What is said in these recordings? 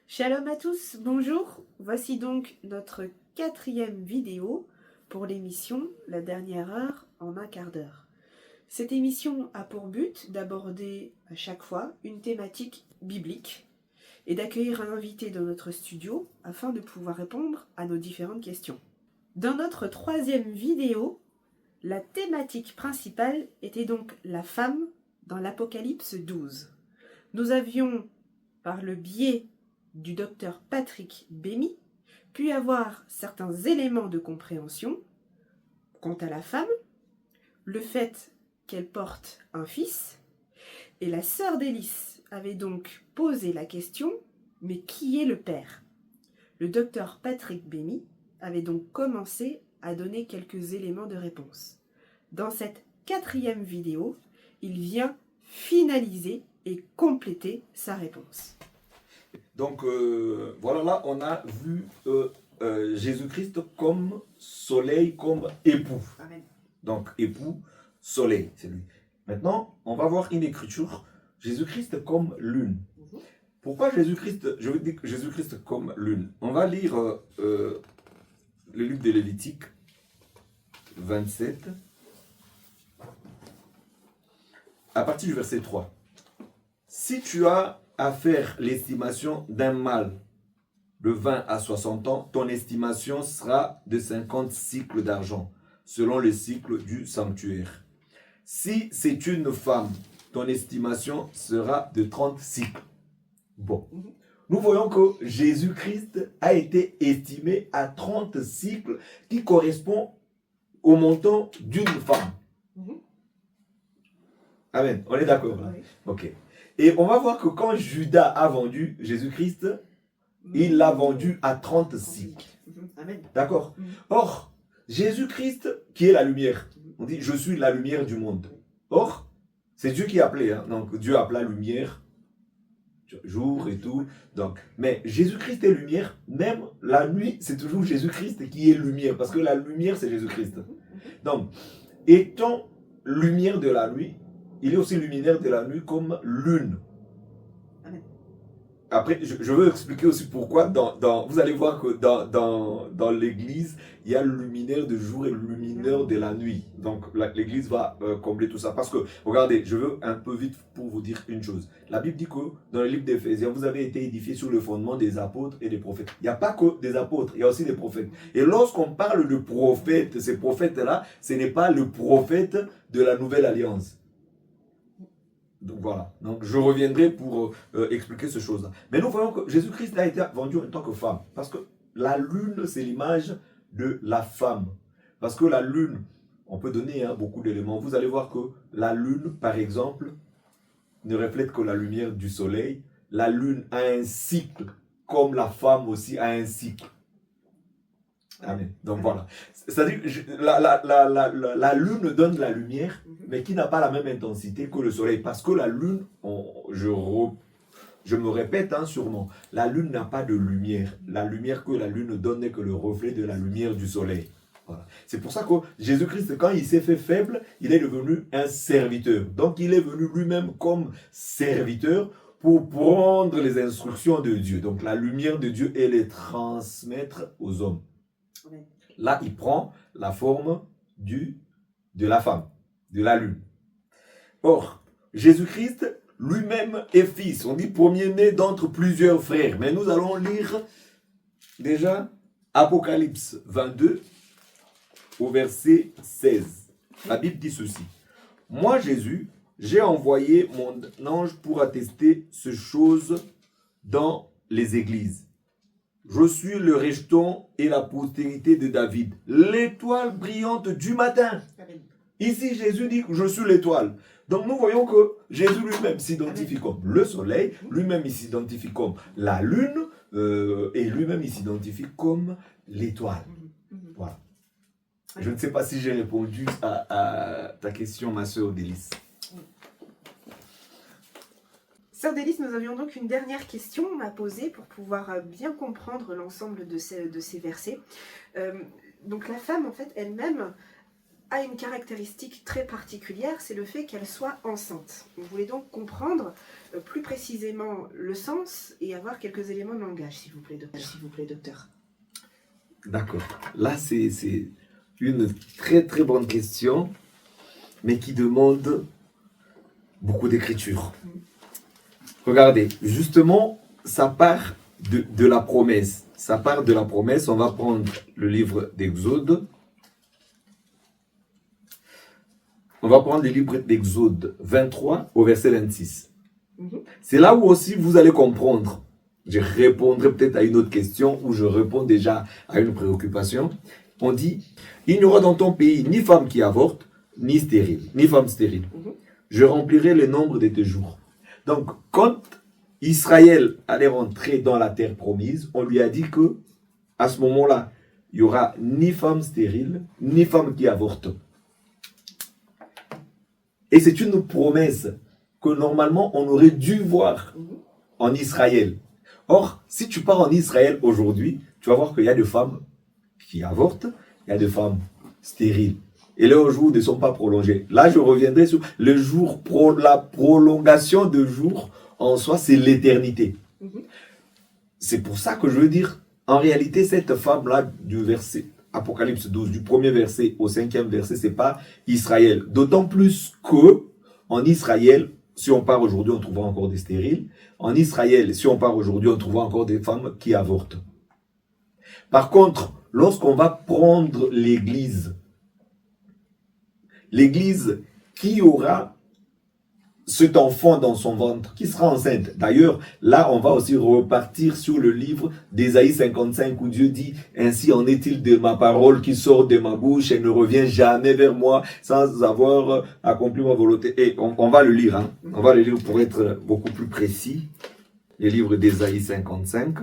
Shalom à tous, bonjour. Voici donc notre 4e vidéo pour l'émission La dernière heure en un quart d'heure. Cette émission a pour but d'aborder à chaque fois une thématique biblique et d'accueillir un invité dans notre studio afin de pouvoir répondre à nos différentes questions. Dans notre 3e vidéo, la thématique principale était donc la femme dans l'Apocalypse 12. Nous avions, par le biais du docteur Patrick Bémy, pu avoir certains éléments de compréhension quant à la femme, le fait qu'elle porte un fils, et la sœur d'Hélice avait donc posé la question, mais qui est le père? Le docteur Patrick Bémy avait donc commencé à donner quelques éléments de réponse. Dans cette 4e vidéo, il vient finaliser et compléter sa réponse. Donc voilà, là on a vu Jésus-Christ comme soleil, comme époux. Amen. Donc époux, soleil, c'est lui. Maintenant, on va voir une écriture, Jésus-Christ comme lune. Pourquoi Jésus-Christ, je veux dire Jésus-Christ comme lune? On va lire le livre de Lévitique 27, à partir du verset 3. Si tu as à faire l'estimation d'un mâle de 20 à 60 ans, ton estimation sera de 50 cycles d'argent, selon le cycle du sanctuaire. Si c'est une femme, ton estimation sera de 30 cycles. Bon, nous voyons que Jésus-Christ a été estimé à 30 cycles qui correspond au montant d'une femme. Amen, on est d'accord là? Oui. Ok. Et on va voir que quand Judas a vendu Jésus-Christ, il l'a vendu à 30 cycles. Amen. D'accord? Or, Jésus-Christ, qui est la lumière, on dit « Je suis la lumière du monde ». Or, c'est Dieu qui a appelé. Hein? Donc, Dieu appela lumière, jour et tout. Donc, mais Jésus-Christ est lumière. Même la nuit, c'est toujours Jésus-Christ qui est lumière. Parce que la lumière, c'est Jésus-Christ. Donc, étant lumière de la nuit, il est aussi luminaire de la nuit comme lune. Amen. Après, je veux expliquer aussi pourquoi. Vous allez voir que dans l'église, il y a le luminaire de jour et le luminaire de la nuit. Donc, l'église va combler tout ça. Parce que, regardez, je veux un peu vite pour vous dire une chose. La Bible dit que dans le livre d'Éphésiens, vous avez été édifiés sur le fondement des apôtres et des prophètes. Il n'y a pas que des apôtres, il y a aussi des prophètes. Et lorsqu'on parle de prophètes, ces prophètes-là, ce n'est pas le prophète de la nouvelle alliance. Donc voilà, donc je reviendrai pour expliquer ces choses-là. Mais nous voyons que Jésus-Christ a été vendu en tant que femme. Parce que la lune, c'est l'image de la femme. Parce que la lune, on peut donner beaucoup d'éléments. Vous allez voir que la lune, par exemple, ne reflète que la lumière du soleil. La lune a un cycle, comme la femme aussi a un cycle. Amen. Donc voilà. C'est-à-dire que la lune donne la lumière, mais qui n'a pas la même intensité que le soleil. Parce que la lune, je me répète sûrement, la lune n'a pas de lumière. La lumière que la lune donne n'est que le reflet de la lumière du soleil. Voilà. C'est pour ça que Jésus-Christ, quand il s'est fait faible, il est devenu un serviteur. Donc il est venu lui-même comme serviteur pour prendre les instructions de Dieu. Donc la lumière de Dieu et les transmettre aux hommes. Là, il prend la forme de la femme, de la lune. Or, Jésus-Christ lui-même est fils. On dit premier-né d'entre plusieurs frères. Mais nous allons lire déjà Apocalypse 22 au verset 16. La Bible dit ceci. Moi, Jésus, j'ai envoyé mon ange pour attester ces choses dans les églises. Je suis le rejeton et la postérité de David, l'étoile brillante du matin. Amen. Ici, Jésus dit que je suis l'étoile. Donc nous voyons que Jésus lui-même s'identifie comme le soleil, lui-même il s'identifie comme la lune, et lui-même il s'identifie comme l'étoile. Voilà. Je ne sais pas si j'ai répondu à ta question, ma soeur Délice. Sœur Délice, nous avions donc une dernière question à poser pour pouvoir bien comprendre l'ensemble de ces versets. Donc la femme, en fait, elle-même a une caractéristique très particulière, c'est le fait qu'elle soit enceinte. On voulait donc comprendre plus précisément le sens et avoir quelques éléments de langage, s'il vous plaît, docteur. D'accord. Là, c'est une très très bonne question, mais qui demande beaucoup d'écriture. Regardez, justement, ça part de la promesse. Ça part de la promesse. On va prendre le livre d'Exode. On va prendre le livre d'Exode 23 au verset 26. C'est là où aussi vous allez comprendre. Je répondrai peut-être à une autre question ou je réponds déjà à une préoccupation. On dit, il n'y aura dans ton pays ni femme qui avorte, ni femme stérile. Je remplirai le nombre de tes jours. Donc, quand Israël allait rentrer dans la terre promise, on lui a dit que à ce moment-là, il n'y aura ni femme stérile, ni femme qui avorte. Et c'est une promesse que normalement on aurait dû voir en Israël. Or, si tu pars en Israël aujourd'hui, tu vas voir qu'il y a des femmes qui avortent, il y a des femmes stériles. Et leurs jours ne sont pas prolongés. Là, je reviendrai sur le jour, la prolongation de jours en soi, c'est l'éternité. C'est pour ça que je veux dire, en réalité, cette femme-là du verset Apocalypse 12, du premier verset au 5e verset, c'est pas Israël. D'autant plus que en Israël, si on part aujourd'hui, on trouvera encore des stériles. En Israël, si on part aujourd'hui, on trouvera encore des femmes qui avortent. Par contre, lorsqu'on va prendre l'église qui aura cet enfant dans son ventre, qui sera enceinte. D'ailleurs, là, on va aussi repartir sur le livre d'Ésaïe 55 où Dieu dit « Ainsi en est-il de ma parole qui sort de ma bouche et ne revient jamais vers moi sans avoir accompli ma volonté. » Et on va le lire, hein. On va le lire pour être beaucoup plus précis. Le livre d'Ésaïe 55,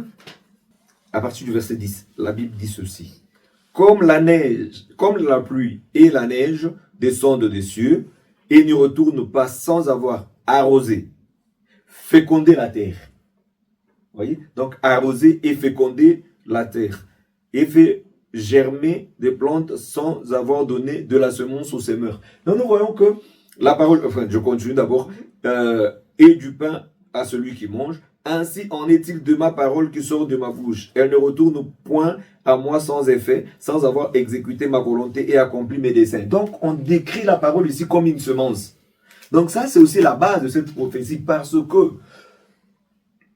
à partir du verset 10, la Bible dit ceci. « Comme la neige, comme la pluie et la neige descendent des cieux, et ne retourne pas sans avoir arrosé, fécondé la terre. » Voyez? Donc, arroser et féconder la terre. Et fait germer des plantes sans avoir donné de la semence aux semeurs. Donc, nous voyons que la parole, enfin, je continue d'abord, et du pain à celui qui mange. Ainsi en est-il de ma parole qui sort de ma bouche. Elle ne retourne point à moi sans effet, sans avoir exécuté ma volonté et accompli mes desseins. Donc, on décrit la parole ici comme une semence. Donc ça, c'est aussi la base de cette prophétie, parce que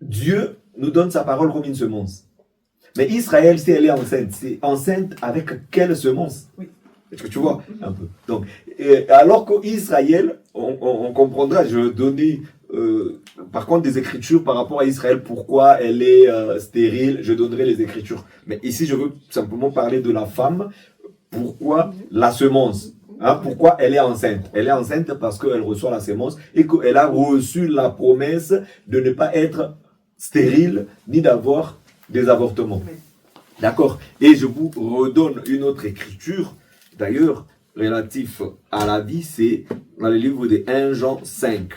Dieu nous donne sa parole comme une semence. Mais Israël, si elle est enceinte, c'est enceinte avec quelle semence? Oui. Est-ce que tu vois un peu? Donc, alors qu'Israël, on comprendra, je vais donner par contre des écritures par rapport à Israël, pourquoi elle est stérile, je donnerai les écritures. Mais ici, je veux simplement parler de la femme, pourquoi la semence, hein, pourquoi elle est enceinte. Elle est enceinte parce qu'elle reçoit la semence et qu'elle a reçu la promesse de ne pas être stérile, ni d'avoir des avortements. D'accord? Et je vous redonne une autre écriture, d'ailleurs, relatif à la vie, c'est dans le livre de 1 Jean 5.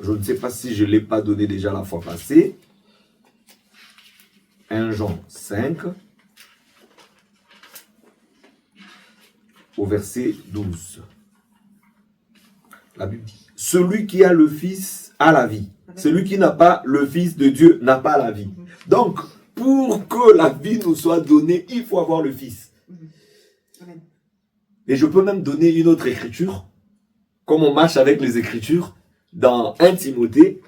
Je ne sais pas si je ne l'ai pas donné déjà la fois passée. 1 Jean 5, au verset 12. La Bible dit, celui qui a le Fils a la vie. Celui qui n'a pas le Fils de Dieu n'a pas la vie. Donc, pour que la vie nous soit donnée, il faut avoir le Fils. Et je peux même donner une autre écriture, comme on marche avec les écritures, dans 1 Timothée,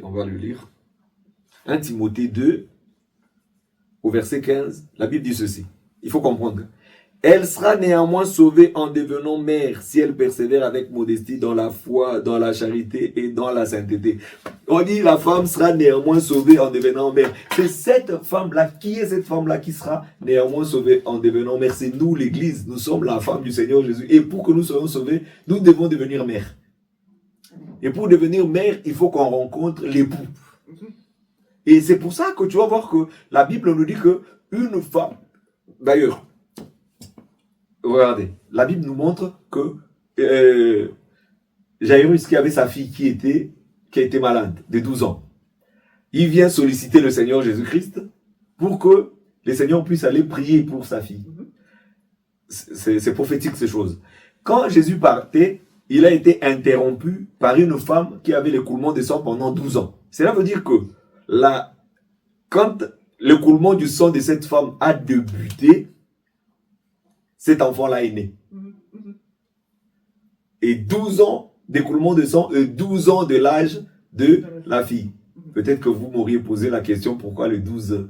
on va le lire, 1 Timothée 2, au verset 15, la Bible dit ceci, il faut comprendre. Elle sera néanmoins sauvée en devenant mère si elle persévère avec modestie dans la foi, dans la charité et dans la sainteté. On dit la femme sera néanmoins sauvée en devenant mère. C'est cette femme-là, qui est cette femme-là qui sera néanmoins sauvée en devenant mère? C'est nous, l'Église, nous sommes la femme du Seigneur Jésus. Et pour que nous soyons sauvés, nous devons devenir mère. Et pour devenir mère, il faut qu'on rencontre l'époux. Et c'est pour ça que tu vas voir que la Bible nous dit que une femme, d'ailleurs, regardez, la Bible nous montre que Jairus, qui avait sa fille qui a été malade de 12 ans, il vient solliciter le Seigneur Jésus-Christ pour que le Seigneur puisse aller prier pour sa fille. C'est prophétique ces choses. Quand Jésus partait, il a été interrompu par une femme qui avait l'écoulement de sang pendant 12 ans. Cela veut dire que quand l'écoulement du sang de cette femme a débuté, cet enfant-là est né. Et 12 ans d'écoulement de sang et 12 ans de l'âge de la fille. Peut-être que vous m'auriez posé la question pourquoi les 12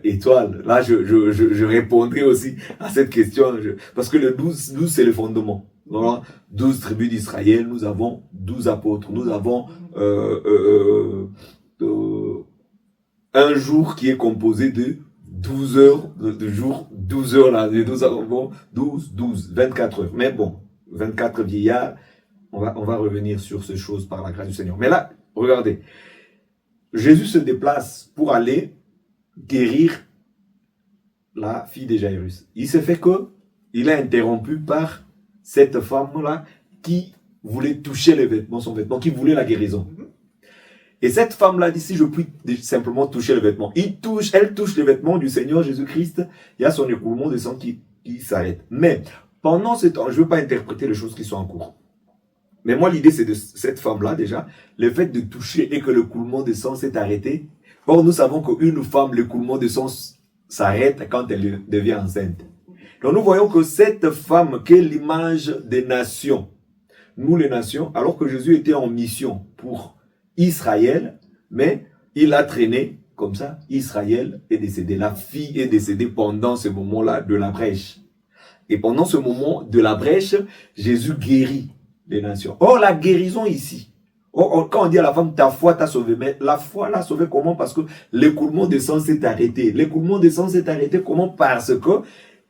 étoiles. Là, je répondrai aussi à cette question. Parce que le 12 c'est le fondement. Voilà. 12 tribus d'Israël, nous avons 12 apôtres, nous avons un jour qui est composé de 12 heures de jour, 12 heures là, nous avons 12, 24 heures. Mais bon, 24 vieillards, on va revenir sur ces choses par la grâce du Seigneur. Mais là, regardez, Jésus se déplace pour aller guérir la fille de Jairus. Il se fait que il est interrompu par cette femme-là qui voulait toucher les vêtements, son vêtement, qui voulait la guérison. Et cette femme-là dit, si je puis simplement toucher le vêtement. Elle touche les vêtements du Seigneur Jésus-Christ. Il y a son écoulement de sang qui s'arrête. Mais pendant ce temps, je ne veux pas interpréter les choses qui sont en cours. Mais moi, l'idée, c'est de cette femme-là, déjà, le fait de toucher et que l'écoulement de sang s'est arrêté. Or, nous savons qu'une femme, l'écoulement de sang s'arrête quand elle devient enceinte. Donc, nous voyons que cette femme, qui est l'image des nations, nous les nations, alors que Jésus était en mission pour Israël, mais il a traîné comme ça, Israël est décédé. La fille est décédée pendant ce moment-là de la brèche. Et pendant ce moment de la brèche, Jésus guérit les nations. Or, la guérison ici, quand on dit à la femme, ta foi t'a sauvé, mais la foi l'a sauvé comment? Parce que l'écoulement de sang s'est arrêté. L'écoulement de sang s'est arrêté comment? Parce que,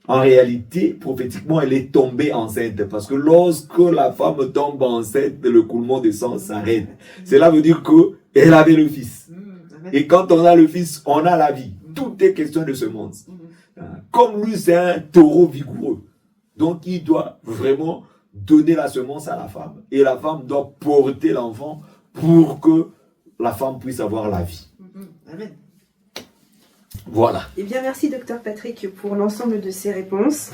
en réalité, prophétiquement, elle est tombée enceinte. Parce que lorsque la femme tombe enceinte, l'écoulement de sang s'arrête. Cela veut dire qu'elle avait le fils. Et quand on a le fils, on a la vie. Tout est question de semence. Comme lui, c'est un taureau vigoureux. Donc, il doit vraiment donner la semence à la femme. Et la femme doit porter l'enfant pour que la femme puisse avoir la vie. Amen. Voilà. Eh bien, merci Dr Patrick pour l'ensemble de ces réponses.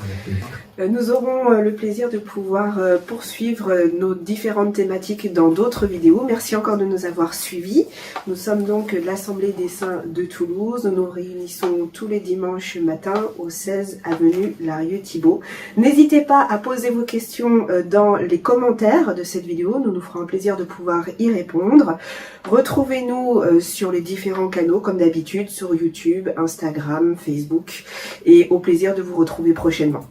Nous aurons le plaisir de pouvoir poursuivre nos différentes thématiques dans d'autres vidéos. Merci encore de nous avoir suivis. Nous sommes donc l'Assemblée des Saints de Toulouse. Nous nous réunissons tous les dimanches matin au 16 avenue Larieux-Thibault. N'hésitez pas à poser vos questions dans les commentaires de cette vidéo. Nous nous ferons un plaisir de pouvoir y répondre. Retrouvez-nous sur les différents canaux comme d'habitude sur YouTube, Instagram, Facebook et au plaisir de vous retrouver prochainement.